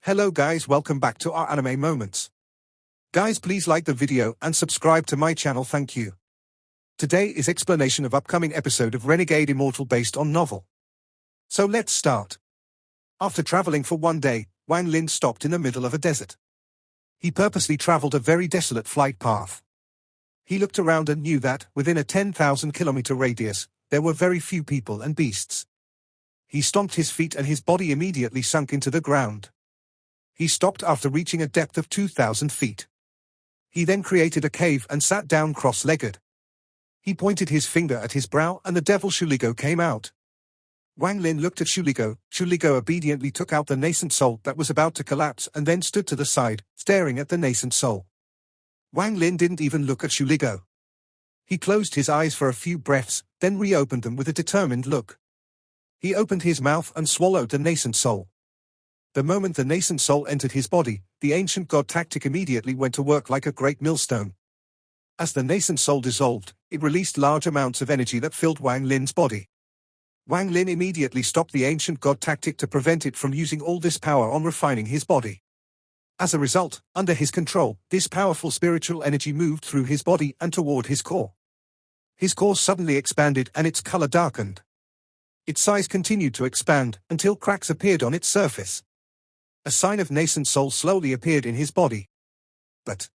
Hello guys, welcome back to our anime moments. Guys, please like the video and subscribe to my channel, thank you. Today is explanation of upcoming episode of Renegade Immortal based on novel. So let's start. After traveling for one day, Wang Lin stopped in the middle of a desert. He purposely traveled a very desolate flight path. He looked around and knew that, within a 10,000-kilometer radius, there were very few people and beasts. He stomped his feet and his body immediately sunk into the ground. He stopped after reaching a depth of 2,000 feet. He then created a cave and sat down cross-legged. He pointed his finger at his brow and the devil Shuligo came out. Wang Lin looked at Shuligo. Shuligo obediently took out the nascent soul that was about to collapse and then stood to the side, staring at the nascent soul. Wang Lin didn't even look at Shuligo. He closed his eyes for a few breaths, then reopened them with a determined look. He opened his mouth and swallowed the nascent soul. The moment the nascent soul entered his body, the ancient god tactic immediately went to work like a great millstone. As the nascent soul dissolved, it released large amounts of energy that filled Wang Lin's body. Wang Lin immediately stopped the ancient god tactic to prevent it from using all this power on refining his body. As a result, under his control, this powerful spiritual energy moved through his body and toward his core. His core suddenly expanded and its color darkened. Its size continued to expand until cracks appeared on its surface. A sign of nascent soul slowly appeared in his body. But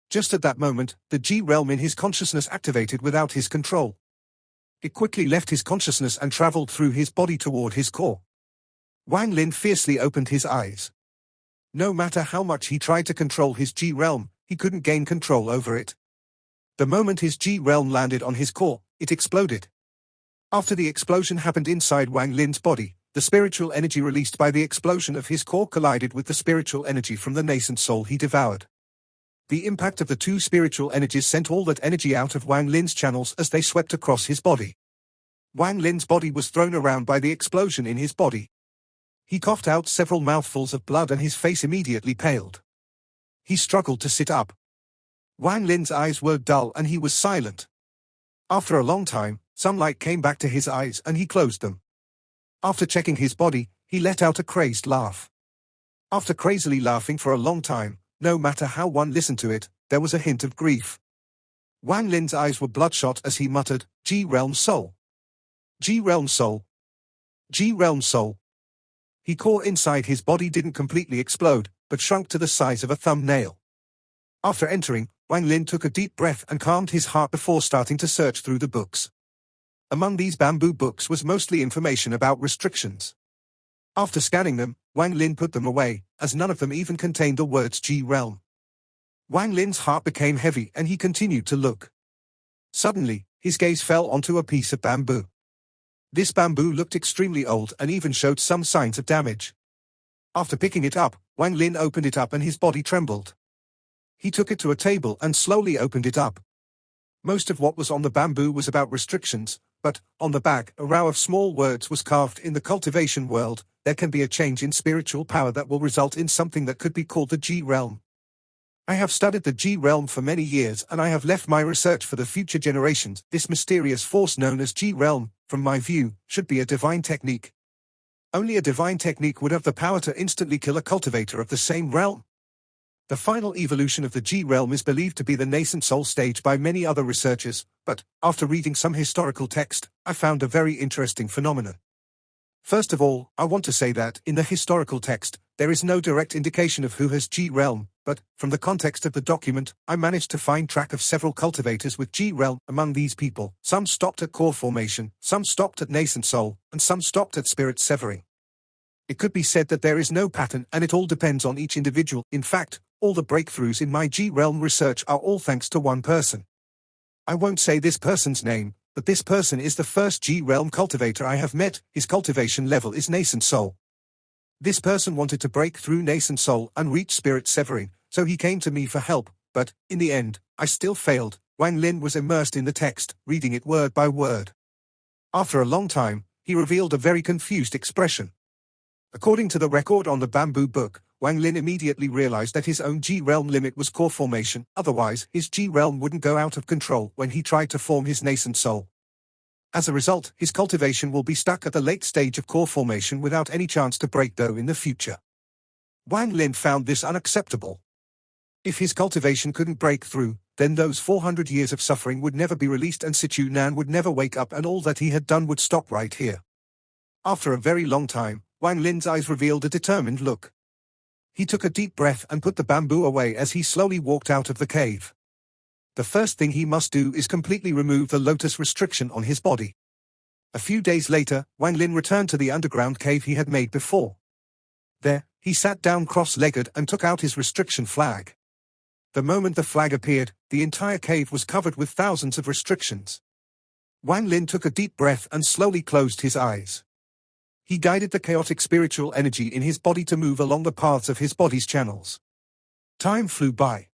just at that moment, the G realm in his consciousness activated without his control. It quickly left his consciousness and traveled through his body toward his core. Wang Lin fiercely opened his eyes. No matter how much he tried to control his G realm, he couldn't gain control over it. The moment his G realm landed on his core, it exploded. After the explosion happened inside Wang Lin's body, the spiritual energy released by the explosion of his core collided with the spiritual energy from the nascent soul he devoured. The impact of the two spiritual energies sent all that energy out of Wang Lin's channels as they swept across his body. Wang Lin's body was thrown around by the explosion in his body. He coughed out several mouthfuls of blood and his face immediately paled. He struggled to sit up. Wang Lin's eyes were dull and he was silent. After a long time, sunlight came back to his eyes and he closed them. After checking his body, he let out a crazed laugh. After crazily laughing for a long time, no matter how one listened to it, there was a hint of grief. Wang Lin's eyes were bloodshot as he muttered, G-Realm Soul. G-Realm Soul. G-Realm Soul. His core inside his body didn't completely explode, but shrunk to the size of a thumbnail. After entering, Wang Lin took a deep breath and calmed his heart before starting to search through the books. Among these bamboo books was mostly information about restrictions. After scanning them, Wang Lin put them away, as none of them even contained the words G-Realm. Wang Lin's heart became heavy and he continued to look. Suddenly, his gaze fell onto a piece of bamboo. This bamboo looked extremely old and even showed some signs of damage. After picking it up, Wang Lin opened it up and his body trembled. He took it to a table and slowly opened it up. Most of what was on the bamboo was about restrictions, but, on the back, a row of small words was carved. In the cultivation world, there can be a change in spiritual power that will result in something that could be called the G-Realm. I have studied the G-Realm for many years and I have left my research for the future generations. This mysterious force known as G-Realm, from my view, should be a divine technique. Only a divine technique would have the power to instantly kill a cultivator of the same realm. The final evolution of the G-Realm is believed to be the nascent soul stage by many other researchers, but, after reading some historical text, I found a very interesting phenomenon. First of all, I want to say that, in the historical text, there is no direct indication of who has G-Realm, but, from the context of the document, I managed to find track of several cultivators with G-Realm. Among these people, some stopped at core formation, some stopped at nascent soul, and some stopped at spirit severing. It could be said that there is no pattern and it all depends on each individual. In fact, all the breakthroughs in my G-Realm research are all thanks to one person. I won't say this person's name, but this person is the first G-Realm cultivator I have met. His cultivation level is nascent soul. This person wanted to break through nascent soul and reach spirit severing, so he came to me for help, but, in the end, I still failed. Wang Lin was immersed in the text, reading it word by word. After a long time, he revealed a very confused expression. According to the record on the bamboo book, Wang Lin immediately realized that his own G-Realm limit was core formation, otherwise his G-Realm wouldn't go out of control when he tried to form his nascent soul. As a result, his cultivation will be stuck at the late stage of core formation without any chance to break though in the future. Wang Lin found this unacceptable. If his cultivation couldn't break through, then those 400 years of suffering would never be released and Situ Nan would never wake up and all that he had done would stop right here. After a very long time, Wang Lin's eyes revealed a determined look. He took a deep breath and put the bamboo away as he slowly walked out of the cave. The first thing he must do is completely remove the lotus restriction on his body. A few days later, Wang Lin returned to the underground cave he had made before. There, he sat down cross-legged and took out his restriction flag. The moment the flag appeared, the entire cave was covered with thousands of restrictions. Wang Lin took a deep breath and slowly closed his eyes. He guided the chaotic spiritual energy in his body to move along the paths of his body's channels. Time flew by.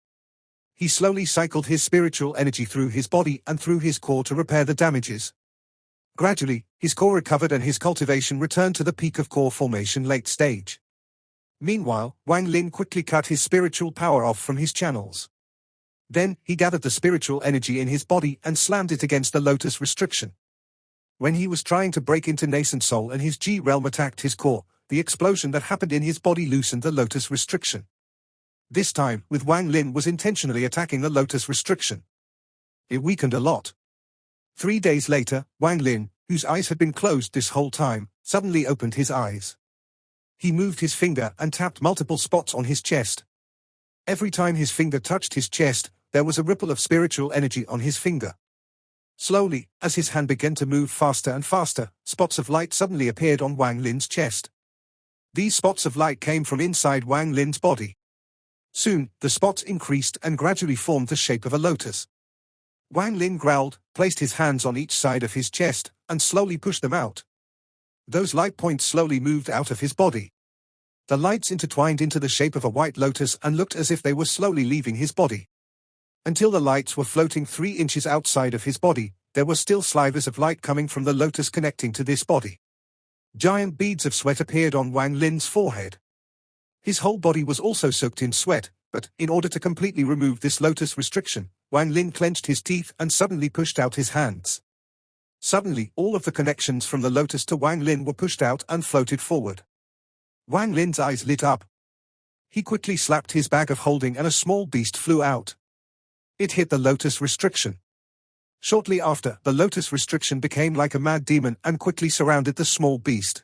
He slowly cycled his spiritual energy through his body and through his core to repair the damages. Gradually, his core recovered and his cultivation returned to the peak of core formation late stage. Meanwhile, Wang Lin quickly cut his spiritual power off from his channels. Then, he gathered the spiritual energy in his body and slammed it against the lotus restriction. When he was trying to break into nascent soul and his G realm attacked his core, the explosion that happened in his body loosened the lotus restriction. This time, with Wang Lin was intentionally attacking the lotus restriction. It weakened a lot. 3 days later, Wang Lin, whose eyes had been closed this whole time, suddenly opened his eyes. He moved his finger and tapped multiple spots on his chest. Every time his finger touched his chest, there was a ripple of spiritual energy on his finger. Slowly, as his hand began to move faster and faster, spots of light suddenly appeared on Wang Lin's chest. These spots of light came from inside Wang Lin's body. Soon, the spots increased and gradually formed the shape of a lotus. Wang Lin growled, placed his hands on each side of his chest, and slowly pushed them out. Those light points slowly moved out of his body. The lights intertwined into the shape of a white lotus and looked as if they were slowly leaving his body. Until the lights were floating 3 inches outside of his body, there were still slivers of light coming from the lotus connecting to this body. Giant beads of sweat appeared on Wang Lin's forehead. His whole body was also soaked in sweat, but, in order to completely remove this lotus restriction, Wang Lin clenched his teeth and suddenly pushed out his hands. Suddenly, all of the connections from the lotus to Wang Lin were pushed out and floated forward. Wang Lin's eyes lit up. He quickly slapped his bag of holding and a small beast flew out. It hit the lotus restriction. Shortly after, the lotus restriction became like a mad demon and quickly surrounded the small beast.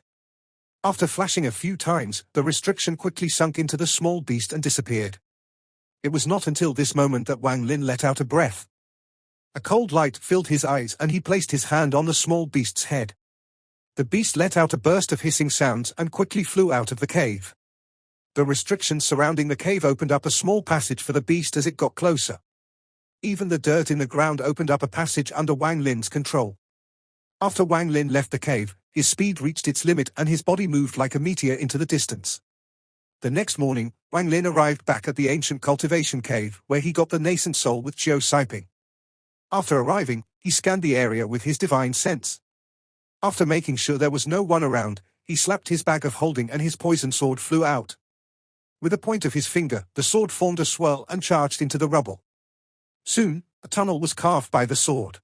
After flashing a few times, the restriction quickly sunk into the small beast and disappeared. It was not until this moment that Wang Lin let out a breath. A cold light filled his eyes and he placed his hand on the small beast's head. The beast let out a burst of hissing sounds and quickly flew out of the cave. The restrictions surrounding the cave opened up a small passage for the beast as it got closer. Even the dirt in the ground opened up a passage under Wang Lin's control. After Wang Lin left the cave, his speed reached its limit and his body moved like a meteor into the distance. The next morning, Wang Lin arrived back at the ancient cultivation cave, where he got the nascent soul with Chiu Siping. After arriving, he scanned the area with his divine sense. After making sure there was no one around, he slapped his bag of holding and his poison sword flew out. With the point of his finger, the sword formed a swirl and charged into the rubble. Soon, a tunnel was carved by the sword.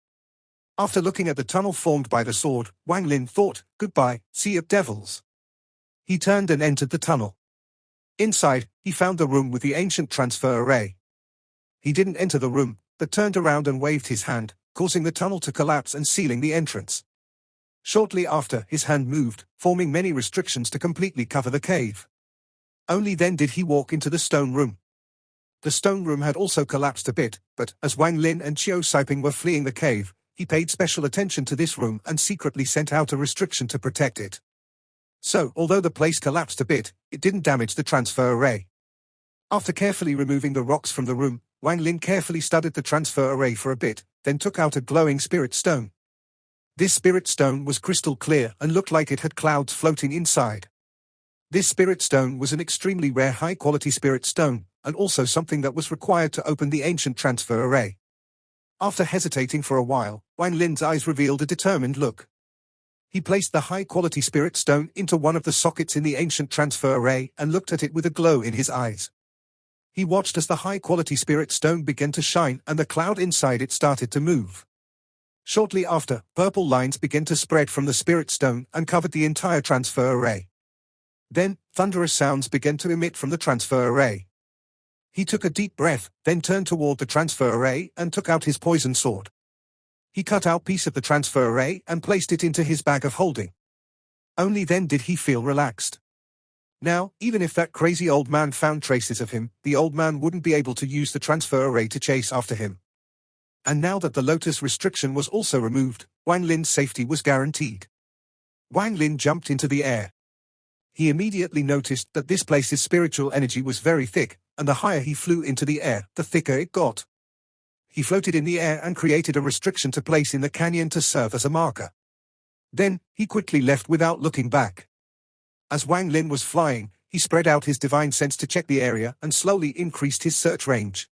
After looking at the tunnel formed by the sword, Wang Lin thought, "Goodbye, sea of devils." He turned and entered the tunnel. Inside, he found the room with the ancient transfer array. He didn't enter the room, but turned around and waved his hand, causing the tunnel to collapse and sealing the entrance. Shortly after, his hand moved, forming many restrictions to completely cover the cave. Only then did he walk into the stone room. The stone room had also collapsed a bit, but, as Wang Lin and Chiu Siping were fleeing the cave, he paid special attention to this room and secretly sent out a restriction to protect it. So, although the place collapsed a bit, it didn't damage the transfer array. After carefully removing the rocks from the room, Wang Lin carefully studied the transfer array for a bit, then took out a glowing spirit stone. This spirit stone was crystal clear and looked like it had clouds floating inside. This spirit stone was an extremely rare high-quality spirit stone, and also something that was required to open the ancient transfer array. After hesitating for a while, Wang Lin's eyes revealed a determined look. He placed the high-quality spirit stone into one of the sockets in the ancient transfer array and looked at it with a glow in his eyes. He watched as the high-quality spirit stone began to shine and the cloud inside it started to move. Shortly after, purple lines began to spread from the spirit stone and covered the entire transfer array. Then, thunderous sounds began to emit from the transfer array. He took a deep breath, then turned toward the transfer array and took out his poison sword. He cut out a piece of the transfer array and placed it into his bag of holding. Only then did he feel relaxed. Now, even if that crazy old man found traces of him, the old man wouldn't be able to use the transfer array to chase after him. And now that the lotus restriction was also removed, Wang Lin's safety was guaranteed. Wang Lin jumped into the air. He immediately noticed that this place's spiritual energy was very thick, and the higher he flew into the air, the thicker it got. He floated in the air and created a restriction to place in the canyon to serve as a marker. Then, he quickly left without looking back. As Wang Lin was flying, he spread out his divine sense to check the area and slowly increased his search range.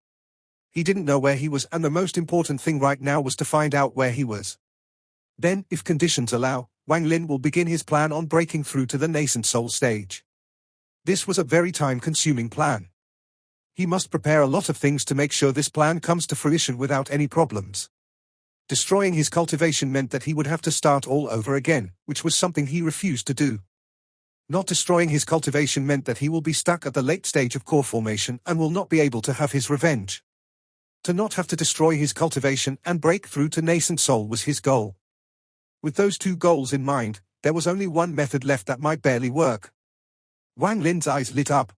He didn't know where he was, and the most important thing right now was to find out where he was. Then, if conditions allow, Wang Lin will begin his plan on breaking through to the nascent soul stage. This was a very time-consuming plan. He must prepare a lot of things to make sure this plan comes to fruition without any problems. Destroying his cultivation meant that he would have to start all over again, which was something he refused to do. Not destroying his cultivation meant that he will be stuck at the late stage of core formation and will not be able to have his revenge. To not have to destroy his cultivation and break through to nascent soul was his goal. With those two goals in mind, there was only one method left that might barely work. Wang Lin's eyes lit up.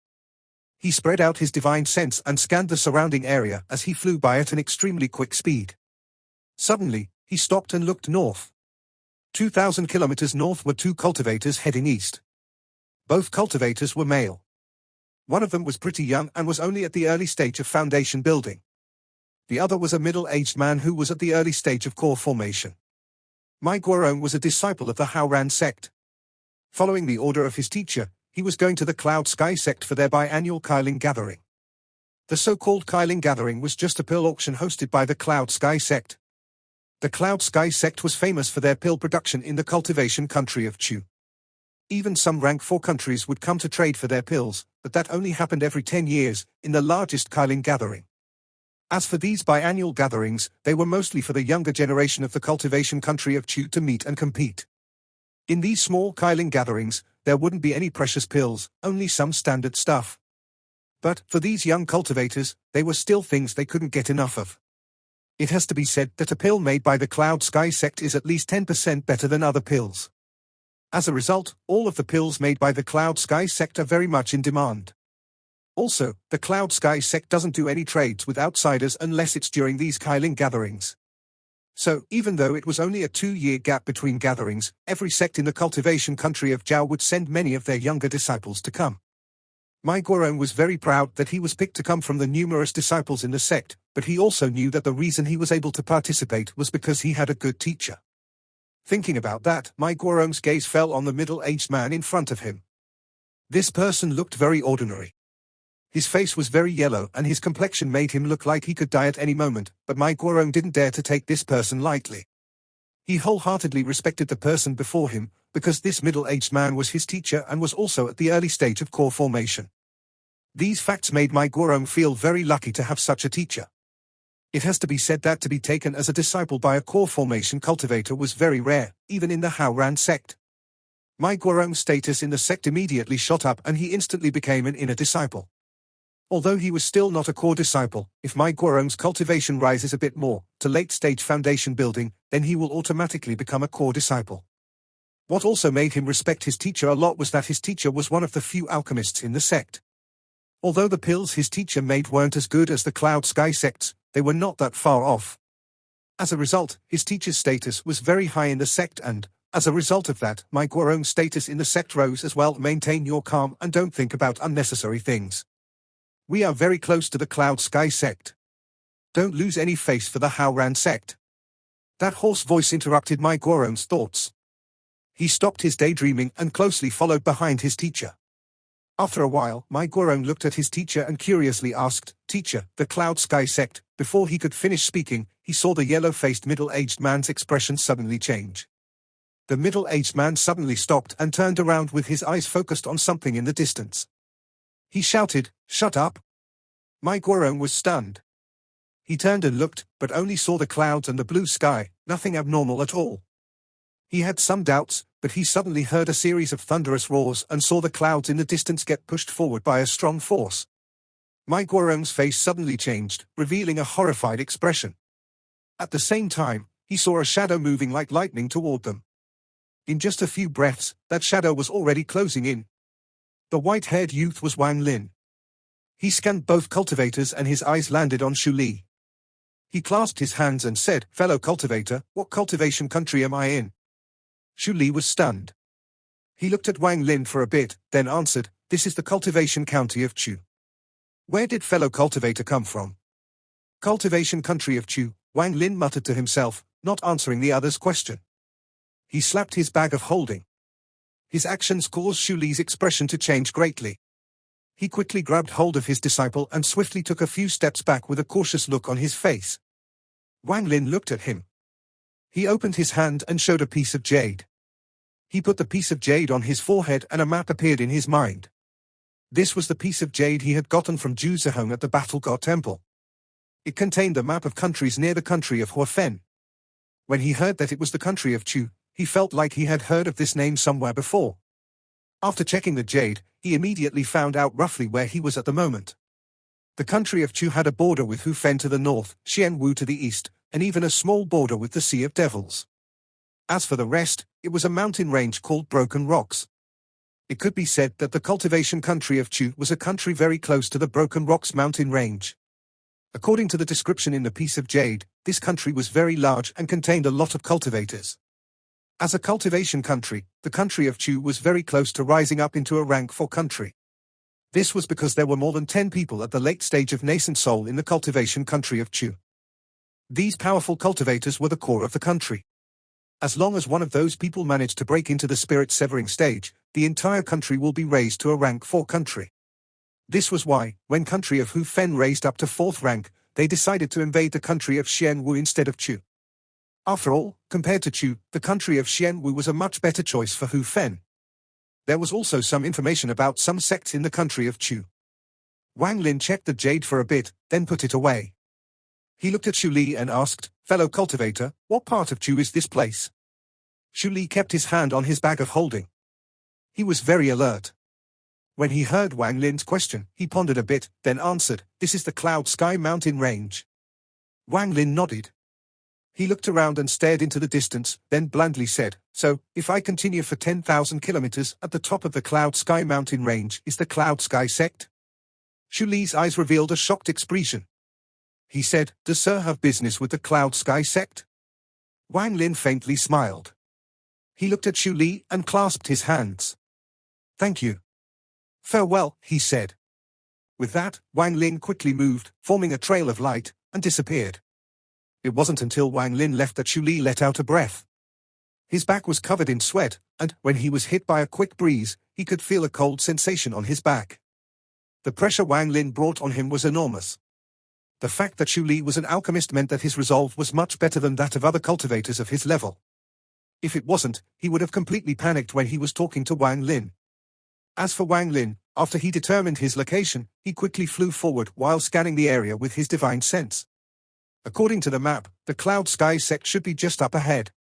He spread out his divine sense and scanned the surrounding area as he flew by at an extremely quick speed. Suddenly, he stopped and looked north. 2,000 kilometers north were two cultivators heading east. Both cultivators were male. One of them was pretty young and was only at the early stage of foundation building. The other was a middle-aged man who was at the early stage of core formation. Mai Guorong was a disciple of the Haoran sect. Following the order of his teacher, he was going to the Cloud Sky sect for their biannual Kailing gathering. The so-called Kailing gathering was just a pill auction hosted by the Cloud Sky sect. The Cloud Sky sect was famous for their pill production in the cultivation country of Chu. Even some rank 4 countries would come to trade for their pills, but that only happened every 10 years, in the largest Kailing gathering. As for these biannual gatherings, they were mostly for the younger generation of the cultivation country of Chu to meet and compete. In these small Kailing gatherings, there wouldn't be any precious pills, only some standard stuff. But, for these young cultivators, they were still things they couldn't get enough of. It has to be said that a pill made by the Cloud Sky sect is at least 10% better than other pills. As a result, all of the pills made by the Cloud Sky sect are very much in demand. Also, the Cloud Sky sect doesn't do any trades with outsiders unless it's during these Kailing gatherings. So, even though it was only a 2-year gap between gatherings, every sect in the cultivation country of Zhao would send many of their younger disciples to come. Mai Guorong was very proud that he was picked to come from the numerous disciples in the sect, but he also knew that the reason he was able to participate was because he had a good teacher. Thinking about that, Mai Guorong's gaze fell on the middle-aged man in front of him. This person looked very ordinary. His face was very yellow and his complexion made him look like he could die at any moment, but Mai Guorong didn't dare to take this person lightly. He wholeheartedly respected the person before him, because this middle-aged man was his teacher and was also at the early stage of core formation. These facts made Mai Guorong feel very lucky to have such a teacher. It has to be said that to be taken as a disciple by a core formation cultivator was very rare, even in the Haoran sect. Mai Guorong's status in the sect immediately shot up and he instantly became an inner disciple. Although he was still not a core disciple, if Mai Guorong's cultivation rises a bit more, to late-stage foundation building, then he will automatically become a core disciple. What also made him respect his teacher a lot was that his teacher was one of the few alchemists in the sect. Although the pills his teacher made weren't as good as the Cloud Sky sects, they were not that far off. As a result, his teacher's status was very high in the sect and, as a result of that, Mai Guorong's status in the sect rose as well. Maintain your calm and don't think about unnecessary things. We are very close to the Cloud Sky sect. Don't lose any face for the Haoran sect. That hoarse voice interrupted Mai Guorong's thoughts. He stopped his daydreaming and closely followed behind his teacher. After a while, Mai Guorong looked at his teacher and curiously asked, "Teacher, the Cloud Sky sect." Before he could finish speaking, he saw the yellow-faced middle-aged man's expression suddenly change. The middle-aged man suddenly stopped and turned around with his eyes focused on something in the distance. He shouted, "Shut up!" Mai Guorong was stunned. He turned and looked, but only saw the clouds and the blue sky, nothing abnormal at all. He had some doubts, But he suddenly heard a series of thunderous roars and saw the clouds in the distance get pushed forward by a strong force. My Guorong's face suddenly changed, revealing a horrified expression. At the same time, he saw a shadow moving like lightning toward them. In just a few breaths, that shadow was already closing in. The white-haired youth was Wang Lin. He scanned both cultivators and his eyes landed on Xu Li. He clasped his hands and said, "Fellow cultivator, what cultivation country am I in?" Xu Li was stunned. He looked at Wang Lin for a bit, then answered, "This is the cultivation county of Chu." "Where did fellow cultivator come from?" "Cultivation country of Chu," Wang Lin muttered to himself, not answering the other's question. He slapped his bag of holding. His actions caused Xu Li's expression to change greatly. He quickly grabbed hold of his disciple and swiftly took a few steps back with a cautious look on his face. Wang Lin looked at him. He opened his hand and showed a piece of jade. He put the piece of jade on his forehead and a map appeared in his mind. This was the piece of jade he had gotten from Zhu Zihong at the Battle God Temple. It contained a map of countries near the country of Huafen. When he heard that it was the country of Chu, he felt like he had heard of this name somewhere before. After checking the jade, he immediately found out roughly where he was at the moment. The country of Chu had a border with Hufen to the north, Xianwu to the east, and even a small border with the Sea of Devils. As for the rest, it was a mountain range called Broken Rocks. It could be said that the cultivation country of Chu was a country very close to the Broken Rocks mountain range. According to the description in the piece of jade, this country was very large and contained a lot of cultivators. As a cultivation country, the country of Chu was very close to rising up into a rank 4 country. This was because there were more than 10 people at the late stage of nascent soul in the cultivation country of Chu. These powerful cultivators were the core of the country. As long as one of those people managed to break into the spirit-severing stage, the entire country will be raised to a rank 4 country. This was why, when country of Hufen raised up to 4th rank, they decided to invade the country of Xianwu instead of Chu. After all, compared to Chu, the country of Xianwu was a much better choice for Hufen. There was also some information about some sects in the country of Chu. Wang Lin checked the jade for a bit, then put it away. He looked at Xu Li and asked, "Fellow cultivator, what part of Chu is this place?" Xu Li kept his hand on his bag of holding. He was very alert. When he heard Wang Lin's question, he pondered a bit, then answered, "This is the Cloud Sky Mountain Range." Wang Lin nodded. He looked around and stared into the distance, then blandly said, "So, if I continue for 10,000 kilometers, at the top of the Cloud Sky Mountain Range is the Cloud Sky sect?" Xu Li's eyes revealed a shocked expression. He said, "Does Sir have business with the Cloud Sky sect?" Wang Lin faintly smiled. He looked at Xu Li and clasped his hands. "Thank you. Farewell," he said. With that, Wang Lin quickly moved, forming a trail of light, and disappeared. It wasn't until Wang Lin left that Xu Li let out a breath. His back was covered in sweat, and, when he was hit by a quick breeze, he could feel a cold sensation on his back. The pressure Wang Lin brought on him was enormous. The fact that Xu Li was an alchemist meant that his resolve was much better than that of other cultivators of his level. If it wasn't, he would have completely panicked when he was talking to Wang Lin. As for Wang Lin, after he determined his location, he quickly flew forward while scanning the area with his divine sense. According to the map, the Cloud Sky sect should be just up ahead.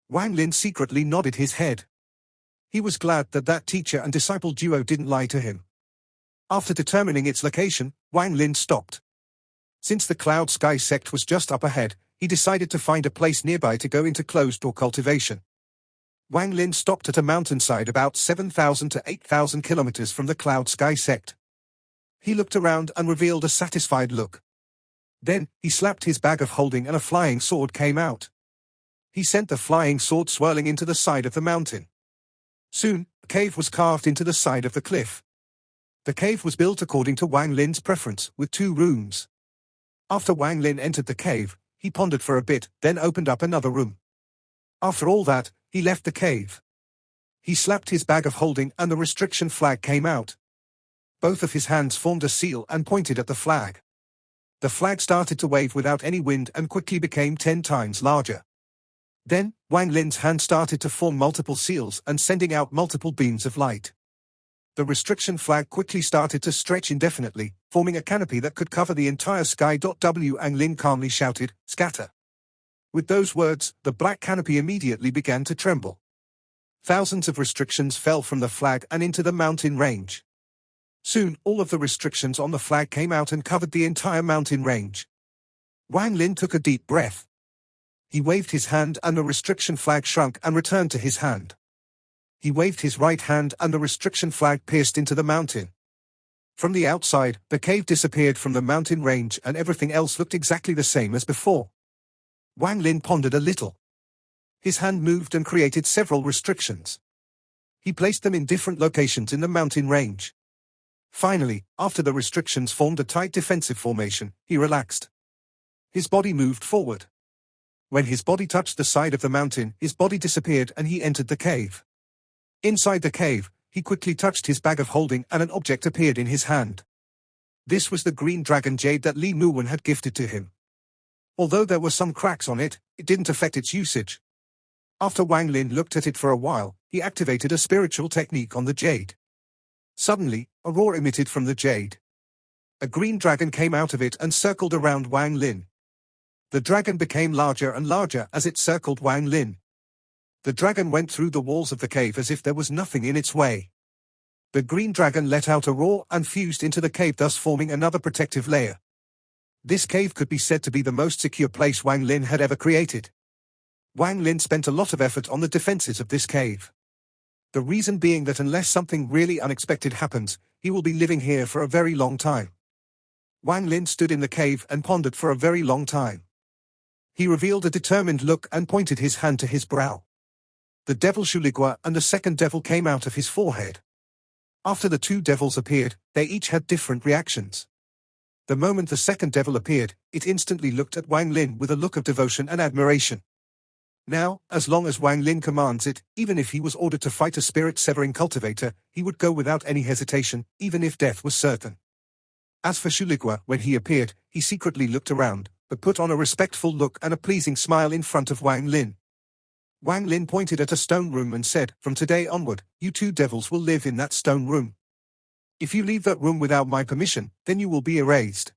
Wang Lin secretly nodded his head. He was glad that that teacher and disciple duo didn't lie to him. After determining its location, Wang Lin stopped. Since the Cloud Sky sect was just up ahead, he decided to find a place nearby to go into closed-door cultivation. Wang Lin stopped at a mountainside about 7,000 to 8,000 kilometers from the Cloud Sky sect. He looked around and revealed a satisfied look. Then, he slapped his bag of holding and a flying sword came out. He sent the flying sword swirling into the side of the mountain. Soon, a cave was carved into the side of the cliff. The cave was built according to Wang Lin's preference, with 2 rooms. After Wang Lin entered the cave, he pondered for a bit, then opened up another room. After all that, he left the cave. He slapped his bag of holding and the restriction flag came out. Both of his hands formed a seal and pointed at the flag. The flag started to wave without any wind and quickly became 10 times larger. Then, Wang Lin's hand started to form multiple seals and sending out multiple beams of light. The restriction flag quickly started to stretch indefinitely, forming a canopy that could cover the entire sky. Wang Lin calmly shouted, "Scatter." With those words, the black canopy immediately began to tremble. Thousands of restrictions fell from the flag and into the mountain range. Soon, all of the restrictions on the flag came out and covered the entire mountain range. Wang Lin took a deep breath. He waved his hand and the restriction flag shrunk and returned to his hand. He waved his right hand and the restriction flag pierced into the mountain. From the outside, the cave disappeared from the mountain range and everything else looked exactly the same as before. Wang Lin pondered a little. His hand moved and created several restrictions. He placed them in different locations in the mountain range. Finally, after the restrictions formed a tight defensive formation, he relaxed. His body moved forward. When his body touched the side of the mountain, his body disappeared and he entered the cave. Inside the cave, he quickly touched his bag of holding and an object appeared in his hand. This was the green dragon jade that Li Muwen had gifted to him. Although there were some cracks on it, it didn't affect its usage. After Wang Lin looked at it for a while, he activated a spiritual technique on the jade. Suddenly, a roar emitted from the jade. A green dragon came out of it and circled around Wang Lin. The dragon became larger and larger as it circled Wang Lin. The dragon went through the walls of the cave as if there was nothing in its way. The green dragon let out a roar and fused into the cave, thus forming another protective layer. This cave could be said to be the most secure place Wang Lin had ever created. Wang Lin spent a lot of effort on the defenses of this cave. The reason being that unless something really unexpected happens, he will be living here for a very long time. Wang Lin stood in the cave and pondered for a very long time. He revealed a determined look and pointed his hand to his brow. The devil Shuligua and the second devil came out of his forehead. After the two devils appeared, they each had different reactions. The moment the second devil appeared, it instantly looked at Wang Lin with a look of devotion and admiration. Now, as long as Wang Lin commands it, even if he was ordered to fight a spirit-severing cultivator, he would go without any hesitation, even if death was certain. As for Shuligua, when he appeared, he secretly looked around, but put on a respectful look and a pleasing smile in front of Wang Lin. Wang Lin pointed at a stone room and said, "From today onward, you two devils will live in that stone room. If you leave that room without my permission, then you will be erased."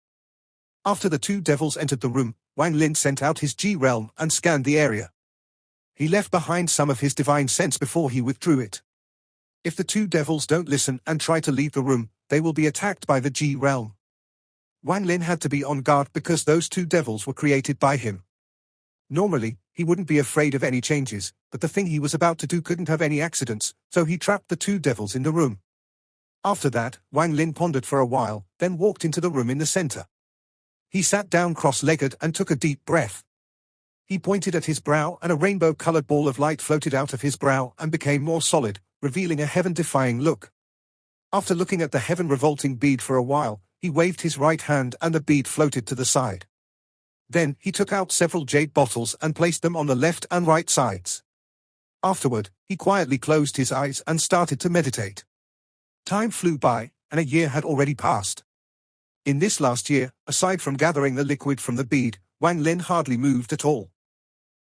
After the two devils entered the room, Wang Lin sent out his G realm and scanned the area. He left behind some of his divine sense before he withdrew it. If the two devils don't listen and try to leave the room, they will be attacked by the G realm. Wang Lin had to be on guard because those two devils were created by him. Normally, he wouldn't be afraid of any changes, but the thing he was about to do couldn't have any accidents, so he trapped the two devils in the room. After that, Wang Lin pondered for a while, then walked into the room in the center. He sat down cross-legged and took a deep breath. He pointed at his brow and a rainbow-colored ball of light floated out of his brow and became more solid, revealing a heaven-defying look. After looking at the heaven-revolting bead for a while, he waved his right hand and the bead floated to the side. Then, he took out several jade bottles and placed them on the left and right sides. Afterward, he quietly closed his eyes and started to meditate. Time flew by, and a year had already passed. In this last year, aside from gathering the liquid from the bead, Wang Lin hardly moved at all.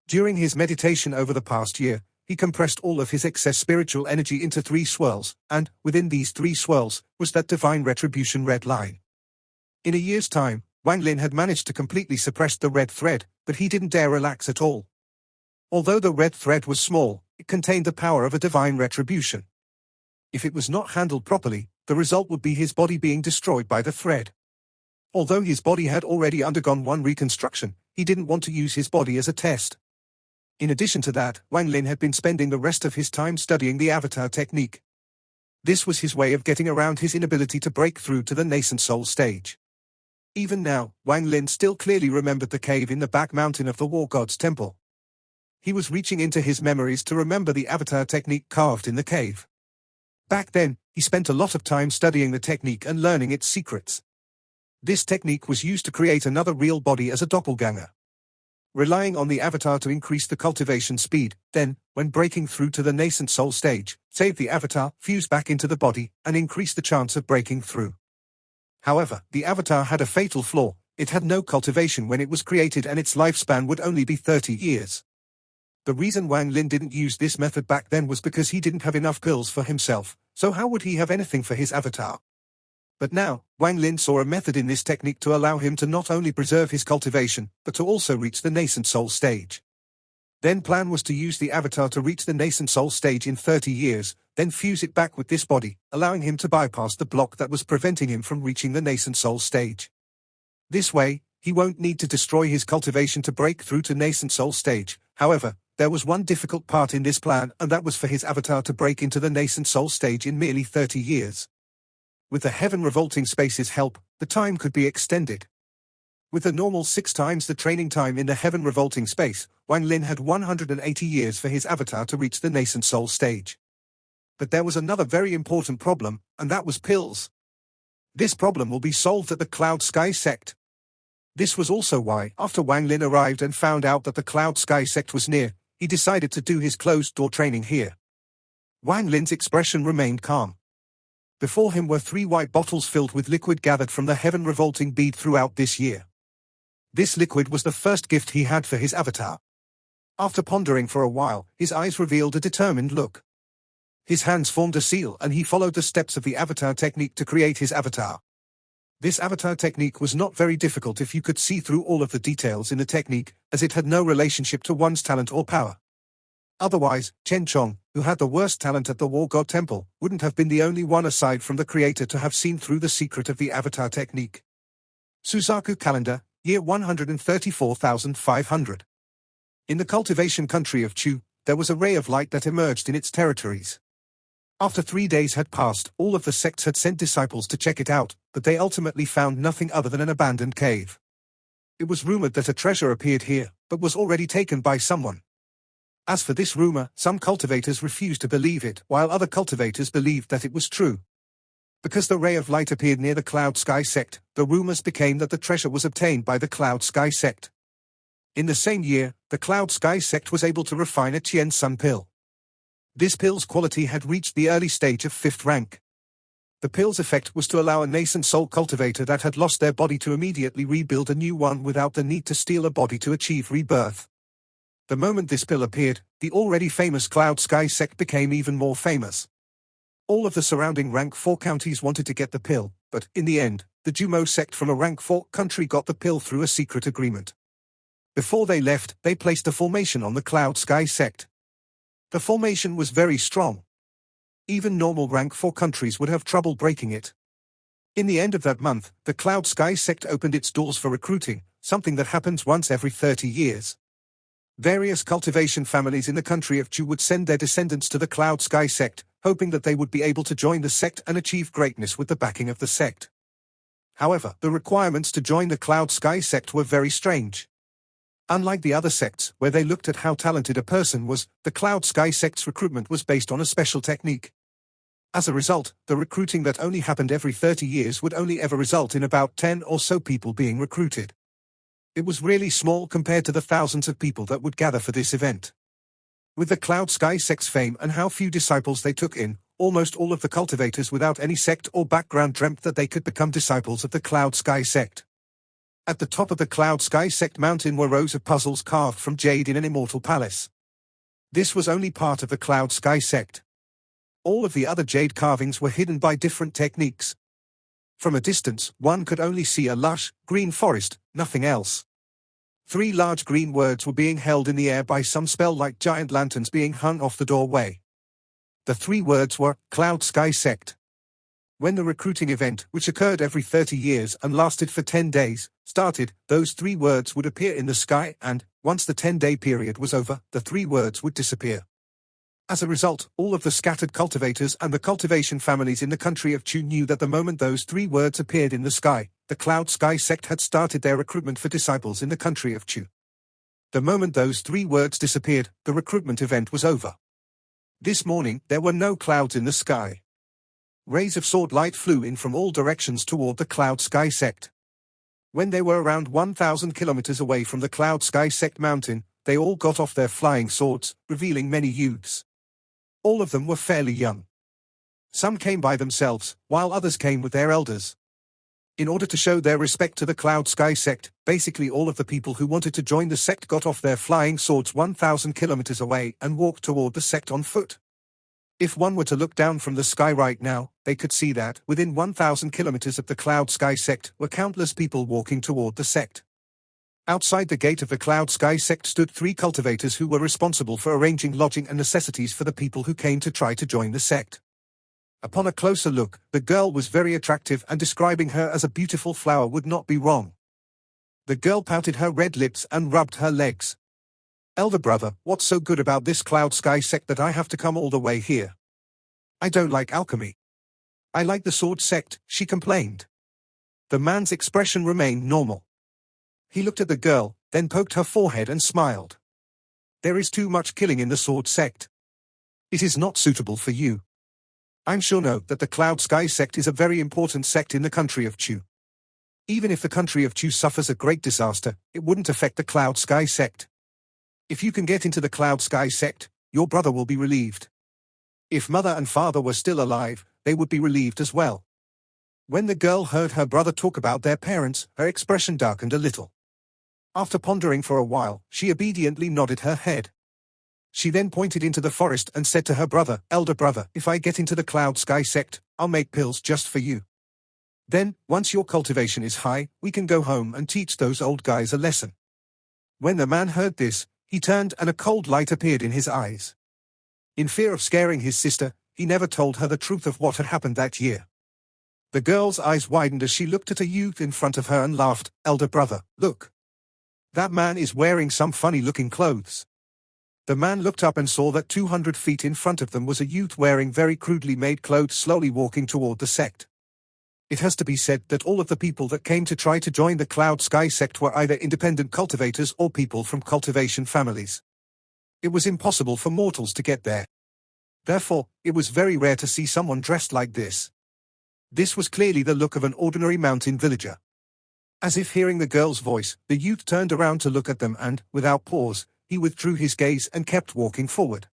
During his meditation over the past year, he compressed all of his excess spiritual energy into 3 swirls, and, within these 3 swirls, was that divine retribution red line. In a year's time, Wang Lin had managed to completely suppress the red thread, but he didn't dare relax at all. Although the red thread was small, it contained the power of a divine retribution. If it was not handled properly, the result would be his body being destroyed by the thread. Although his body had already undergone one reconstruction, he didn't want to use his body as a test. In addition to that, Wang Lin had been spending the rest of his time studying the avatar technique. This was his way of getting around his inability to break through to the nascent soul stage. Even now, Wang Lin still clearly remembered the cave in the back mountain of the War God's temple. He was reaching into his memories to remember the avatar technique carved in the cave. Back then, he spent a lot of time studying the technique and learning its secrets. This technique was used to create another real body as a doppelganger. Relying on the avatar to increase the cultivation speed, then, when breaking through to the nascent soul stage, save the avatar, fuse back into the body, and increase the chance of breaking through. However, the avatar had a fatal flaw: it had no cultivation when it was created and its lifespan would only be 30 years. The reason Wang Lin didn't use this method back then was because he didn't have enough pills for himself, so how would he have anything for his avatar? But now, Wang Lin saw a method in this technique to allow him to not only preserve his cultivation, but to also reach the nascent soul stage. Then plan was to use the avatar to reach the nascent soul stage in 30 years, then fuse it back with this body, allowing him to bypass the block that was preventing him from reaching the nascent soul stage. This way, he won't need to destroy his cultivation to break through to nascent soul stage. However, there was one difficult part in this plan, and that was for his avatar to break into the nascent soul stage in merely 30 years. With the Heaven Revolting Space's help, the time could be extended. With the normal 6 times the training time in the Heaven Revolting Space, Wang Lin had 180 years for his avatar to reach the nascent soul stage. But there was another very important problem, and that was pills. This problem will be solved at the Cloud Sky sect. This was also why, after Wang Lin arrived and found out that the Cloud Sky sect was near, he decided to do his closed-door training here. Wang Lin's expression remained calm. Before him were 3 white bottles filled with liquid gathered from the Heaven Revolting bead throughout this year. This liquid was the first gift he had for his avatar. After pondering for a while, his eyes revealed a determined look. His hands formed a seal and he followed the steps of the avatar technique to create his avatar. This avatar technique was not very difficult if you could see through all of the details in the technique, as it had no relationship to one's talent or power. Otherwise, Chen Chong, who had the worst talent at the War God Temple, wouldn't have been the only one aside from the creator to have seen through the secret of the avatar technique. Suzaku Calendar, Year 134,500. In the cultivation country of Chu, there was a ray of light that emerged in its territories. After 3 days had passed, all of the sects had sent disciples to check it out, but they ultimately found nothing other than an abandoned cave. It was rumored that a treasure appeared here, but was already taken by someone. As for this rumor, some cultivators refused to believe it, while other cultivators believed that it was true. Because the ray of light appeared near the Cloud Sky sect, the rumors became that the treasure was obtained by the Cloud Sky sect. In the same year, the Cloud Sky sect was able to refine a Tien Sun pill. This pill's quality had reached the early stage of 5th rank. The pill's effect was to allow a nascent soul cultivator that had lost their body to immediately rebuild a new one without the need to steal a body to achieve rebirth. The moment this pill appeared, the already famous Cloud Sky sect became even more famous. All of the surrounding rank 4 counties wanted to get the pill, but, in the end, the Jumo sect from a rank 4 country got the pill through a secret agreement. Before they left, they placed a formation on the Cloud Sky sect. The formation was very strong. Even normal rank 4 countries would have trouble breaking it. In the end of that month, the Cloud Sky sect opened its doors for recruiting, something that happens once every 30 years. Various cultivation families in the country of Chu would send their descendants to the Cloud Sky sect, hoping that they would be able to join the sect and achieve greatness with the backing of the sect. However, the requirements to join the Cloud Sky sect were very strange. Unlike the other sects, where they looked at how talented a person was, the Cloud Sky sect's recruitment was based on a special technique. As a result, the recruiting that only happened every 30 years would only ever result in about 10 or so people being recruited. It was really small compared to the thousands of people that would gather for this event. With the Cloud Sky sect's fame and how few disciples they took in, almost all of the cultivators without any sect or background dreamt that they could become disciples of the Cloud Sky sect. At the top of the Cloud Sky sect mountain were rows of puzzles carved from jade in an immortal palace. This was only part of the Cloud Sky sect. All of the other jade carvings were hidden by different techniques. From a distance, one could only see a lush, green forest, nothing else. 3 large green words were being held in the air by some spell like giant lanterns being hung off the doorway. The 3 words were, Cloud Sky Sect. When the recruiting event, which occurred every 30 years and lasted for 10 days, started, those 3 words would appear in the sky and, once the 10-day period was over, the 3 words would disappear. As a result, all of the scattered cultivators and the cultivation families in the country of Chu knew that the moment those 3 words appeared in the sky, the Cloud Sky sect had started their recruitment for disciples in the country of Chu. The moment those 3 words disappeared, the recruitment event was over. This morning, there were no clouds in the sky. Rays of sword light flew in from all directions toward the Cloud Sky sect. When they were around 1,000 kilometers away from the Cloud Sky sect mountain, they all got off their flying swords, revealing many youths. All of them were fairly young. Some came by themselves, while others came with their elders. In order to show their respect to the Cloud Sky sect, basically all of the people who wanted to join the sect got off their flying swords 1,000 kilometers away and walked toward the sect on foot. If one were to look down from the sky right now, they could see that, within 1,000 kilometers of the Cloud Sky sect, were countless people walking toward the sect. Outside the gate of the Cloud Sky sect stood 3 cultivators who were responsible for arranging lodging and necessities for the people who came to try to join the sect. Upon a closer look, the girl was very attractive, and describing her as a beautiful flower would not be wrong. The girl pouted her red lips and rubbed her legs. "Elder brother, what's so good about this Cloud Sky sect that I have to come all the way here? I don't like alchemy. I like the sword sect," she complained. The man's expression remained normal. He looked at the girl, then poked her forehead and smiled. "There is too much killing in the sword sect. It is not suitable for you. I'm sure know that the Cloud Sky sect is a very important sect in the country of Chu. Even if the country of Chu suffers a great disaster, it wouldn't affect the Cloud Sky sect. If you can get into the Cloud Sky sect, your brother will be relieved. If mother and father were still alive, they would be relieved as well." When the girl heard her brother talk about their parents, her expression darkened a little. After pondering for a while, she obediently nodded her head. She then pointed into the forest and said to her brother, "Elder brother, if I get into the Cloud Sky sect, I'll make pills just for you. Then, once your cultivation is high, we can go home and teach those old guys a lesson." When the man heard this, he turned and a cold light appeared in his eyes. In fear of scaring his sister, he never told her the truth of what had happened that year. The girl's eyes widened as she looked at a youth in front of her and laughed. "Elder brother, look. That man is wearing some funny-looking clothes." The man looked up and saw that 200 feet in front of them was a youth wearing very crudely made clothes slowly walking toward the sect. It has to be said that all of the people that came to try to join the Cloud Sky sect were either independent cultivators or people from cultivation families. It was impossible for mortals to get there. Therefore, it was very rare to see someone dressed like this. This was clearly the look of an ordinary mountain villager. As if hearing the girl's voice, the youth turned around to look at them and, without pause, he withdrew his gaze and kept walking forward.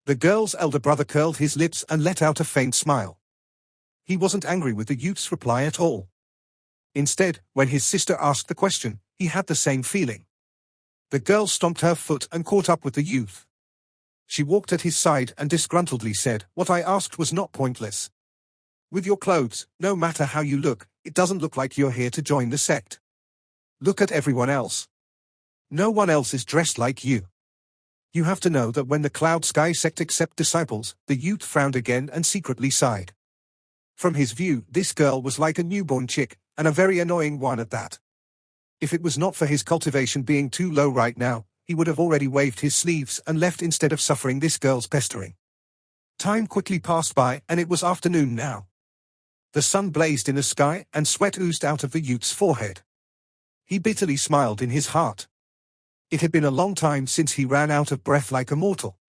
The girl's elder brother curled his lips and let out a faint smile. He wasn't angry with the youth's reply at all. Instead, when his sister asked the question, he had the same feeling. The girl stomped her foot and caught up with the youth. She walked at his side and disgruntledly said, "What I asked was not pointless. With your clothes, no matter how you look, it doesn't look like you're here to join the sect. Look at everyone else. No one else is dressed like you. You have to know that when the Cloud Sky sect accept disciples," the youth frowned again and secretly sighed. From his view, this girl was like a newborn chick, and a very annoying one at that. If it was not for his cultivation being too low right now, he would have already waved his sleeves and left instead of suffering this girl's pestering. Time quickly passed by and it was afternoon now. The sun blazed in the sky and sweat oozed out of the youth's forehead. He bitterly smiled in his heart. It had been a long time since he ran out of breath like a mortal.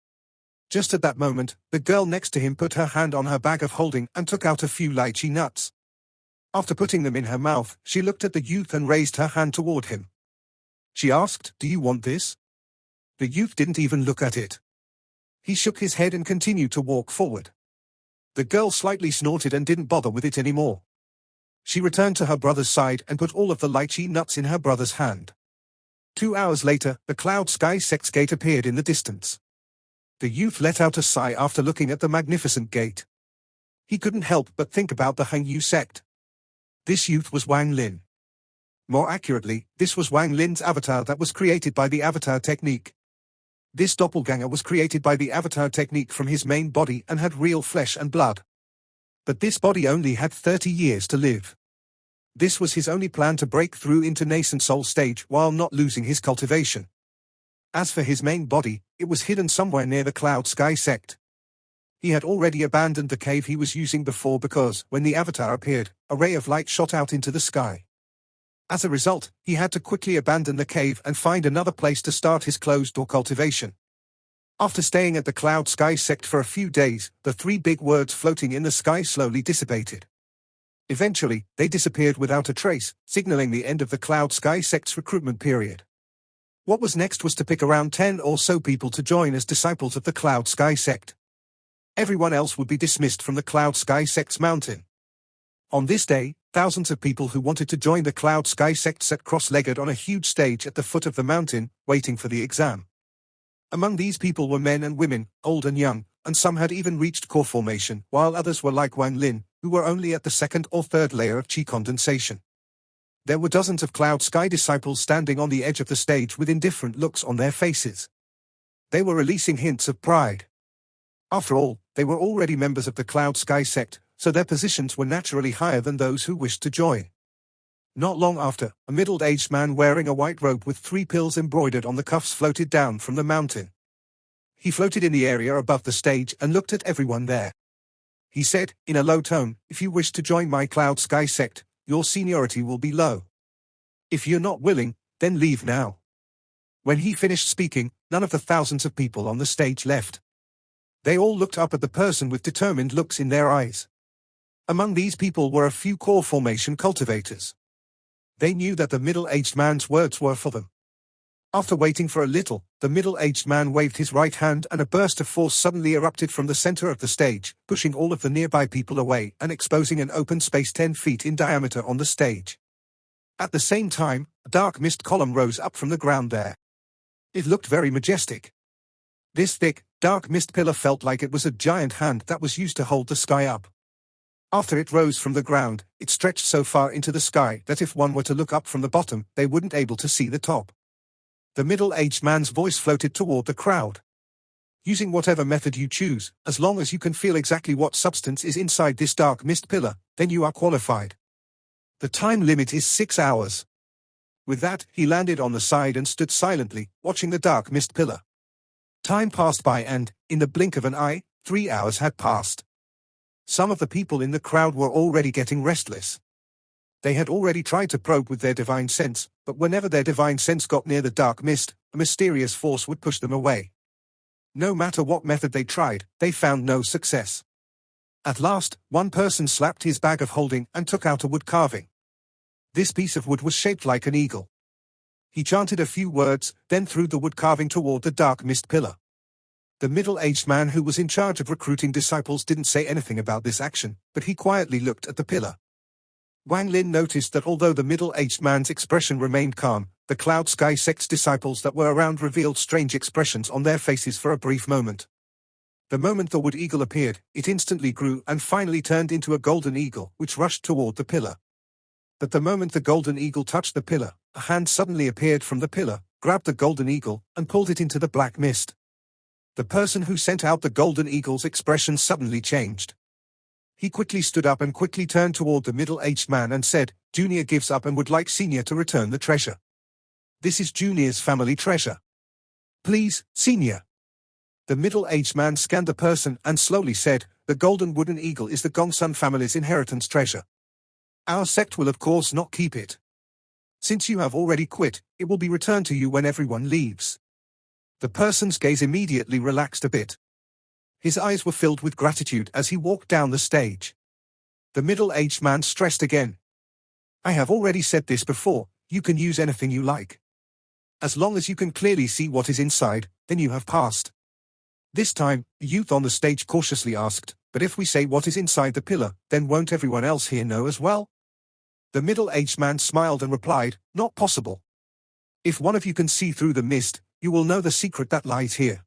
Just at that moment, the girl next to him put her hand on her bag of holding and took out a few lychee nuts. After putting them in her mouth, she looked at the youth and raised her hand toward him. She asked, "Do you want this?" The youth didn't even look at it. He shook his head and continued to walk forward. The girl slightly snorted and didn't bother with it anymore. She returned to her brother's side and put all of the lychee nuts in her brother's hand. 2 hours later, the Cloud Sky sect's gate appeared in the distance. The youth let out a sigh after looking at the magnificent gate. He couldn't help but think about the Hangyu sect. This youth was Wang Lin. More accurately, this was Wang Lin's avatar that was created by the avatar technique. This doppelganger was created by the avatar technique from his main body and had real flesh and blood. But this body only had 30 years to live. This was his only plan to break through into nascent soul stage while not losing his cultivation. As for his main body, it was hidden somewhere near the Cloud Sky sect. He had already abandoned the cave he was using before because, when the avatar appeared, a ray of light shot out into the sky. As a result, he had to quickly abandon the cave and find another place to start his closed-door cultivation. After staying at the Cloud Sky sect for a few days, the 3 big words floating in the sky slowly dissipated. Eventually, they disappeared without a trace, signaling the end of the Cloud Sky sect's recruitment period. What was next was to pick around 10 or so people to join as disciples of the Cloud Sky sect. Everyone else would be dismissed from the Cloud Sky sect's mountain. On this day, thousands of people who wanted to join the Cloud Sky sect sat cross-legged on a huge stage at the foot of the mountain, waiting for the exam. Among these people were men and women, old and young, and some had even reached core formation, while others were like Wang Lin, who were only at the 2nd or 3rd layer of qi condensation. There were dozens of Cloud Sky disciples standing on the edge of the stage with indifferent looks on their faces. They were releasing hints of pride. After all, they were already members of the Cloud Sky sect, so their positions were naturally higher than those who wished to join. Not long after, a middle-aged man wearing a white robe with 3 pills embroidered on the cuffs floated down from the mountain. He floated in the area above the stage and looked at everyone there. He said, in a low tone, "If you wish to join my Cloud Sky sect, your seniority will be low. If you're not willing, then leave now." When he finished speaking, none of the thousands of people on the stage left. They all looked up at the person with determined looks in their eyes. Among these people were a few core formation cultivators. They knew that the middle-aged man's words were for them. After waiting for a little, the middle-aged man waved his right hand and a burst of force suddenly erupted from the center of the stage, pushing all of the nearby people away and exposing an open space 10 feet in diameter on the stage. At the same time, a dark mist column rose up from the ground there. It looked very majestic. This thick, dark mist pillar felt like it was a giant hand that was used to hold the sky up. After it rose from the ground, it stretched so far into the sky that if one were to look up from the bottom, they wouldn't able to see the top. The middle-aged man's voice floated toward the crowd. "Using whatever method you choose, as long as you can feel exactly what substance is inside this dark mist pillar, then you are qualified. The time limit is 6 hours." With that, he landed on the side and stood silently, watching the dark mist pillar. Time passed by and, in the blink of an eye, 3 hours had passed. Some of the people in the crowd were already getting restless. They had already tried to probe with their divine sense, but whenever their divine sense got near the dark mist, a mysterious force would push them away. No matter what method they tried, they found no success. At last, one person slapped his bag of holding and took out a wood carving. This piece of wood was shaped like an eagle. He chanted a few words, then threw the wood carving toward the dark mist pillar. The middle-aged man who was in charge of recruiting disciples didn't say anything about this action, but he quietly looked at the pillar. Wang Lin noticed that although the middle-aged man's expression remained calm, the Cloud Sky sect's disciples that were around revealed strange expressions on their faces for a brief moment. The moment the wood eagle appeared, it instantly grew and finally turned into a golden eagle, which rushed toward the pillar. But the moment the golden eagle touched the pillar, a hand suddenly appeared from the pillar, grabbed the golden eagle, and pulled it into the black mist. The person who sent out the golden eagle's expression suddenly changed. He quickly stood up and quickly turned toward the middle-aged man and said, "Junior gives up and would like Senior to return the treasure. This is Junior's family treasure. Please, Senior." The middle-aged man scanned the person and slowly said, "The golden wooden eagle is the Gongsun family's inheritance treasure. Our sect will of course not keep it. Since you have already quit, it will be returned to you when everyone leaves." The person's gaze immediately relaxed a bit. His eyes were filled with gratitude as he walked down the stage. The middle-aged man stressed again, "I have already said this before, you can use anything you like. As long as you can clearly see what is inside, then you have passed." This time, the youth on the stage cautiously asked, "But if we say what is inside the pillar, then won't everyone else here know as well?" The middle-aged man smiled and replied, "Not possible. If one of you can see through the mist, you will know the secret that lies here."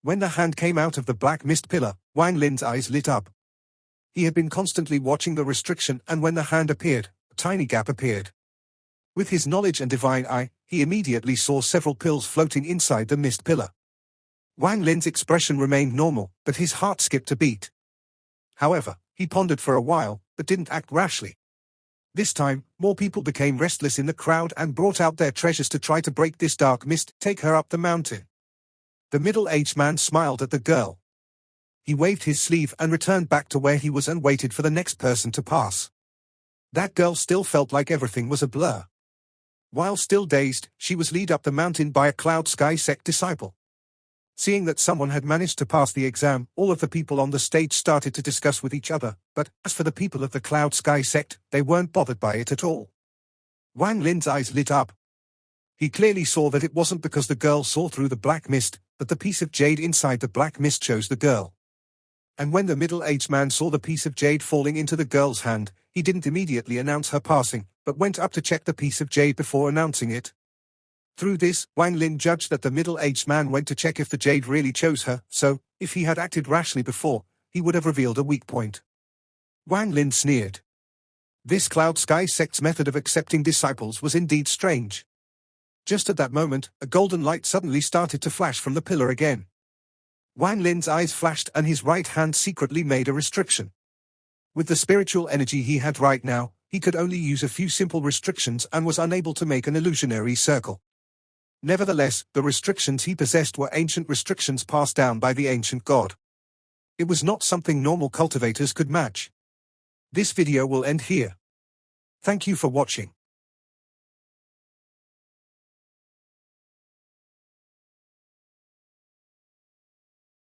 When the hand came out of the black mist pillar, Wang Lin's eyes lit up. He had been constantly watching the restriction, and when the hand appeared, a tiny gap appeared. With his knowledge and divine eye, he immediately saw several pills floating inside the mist pillar. Wang Lin's expression remained normal, but his heart skipped a beat. However, he pondered for a while, but didn't act rashly. This time, more people became restless in the crowd and brought out their treasures to try to break this dark mist, take her up the mountain. The middle-aged man smiled at the girl. He waved his sleeve and returned back to where he was and waited for the next person to pass. That girl still felt like everything was a blur. While still dazed, she was led up the mountain by a Cloud Sky sect disciple. Seeing that someone had managed to pass the exam, all of the people on the stage started to discuss with each other, but as for the people of the Cloud Sky sect, they weren't bothered by it at all. Wang Lin's eyes lit up. He clearly saw that it wasn't because the girl saw through the black mist, but the piece of jade inside the black mist chose the girl. And when the middle-aged man saw the piece of jade falling into the girl's hand, he didn't immediately announce her passing, but went up to check the piece of jade before announcing it. Through this, Wang Lin judged that the middle-aged man went to check if the jade really chose her, so, if he had acted rashly before, he would have revealed a weak point. Wang Lin sneered. This Cloud Sky sect's method of accepting disciples was indeed strange. Just at that moment, a golden light suddenly started to flash from the pillar again. Wang Lin's eyes flashed and his right hand secretly made a restriction. With the spiritual energy he had right now, he could only use a few simple restrictions and was unable to make an illusionary circle. Nevertheless, the restrictions he possessed were ancient restrictions passed down by the ancient god. It was not something normal cultivators could match. This video will end here. Thank you for watching.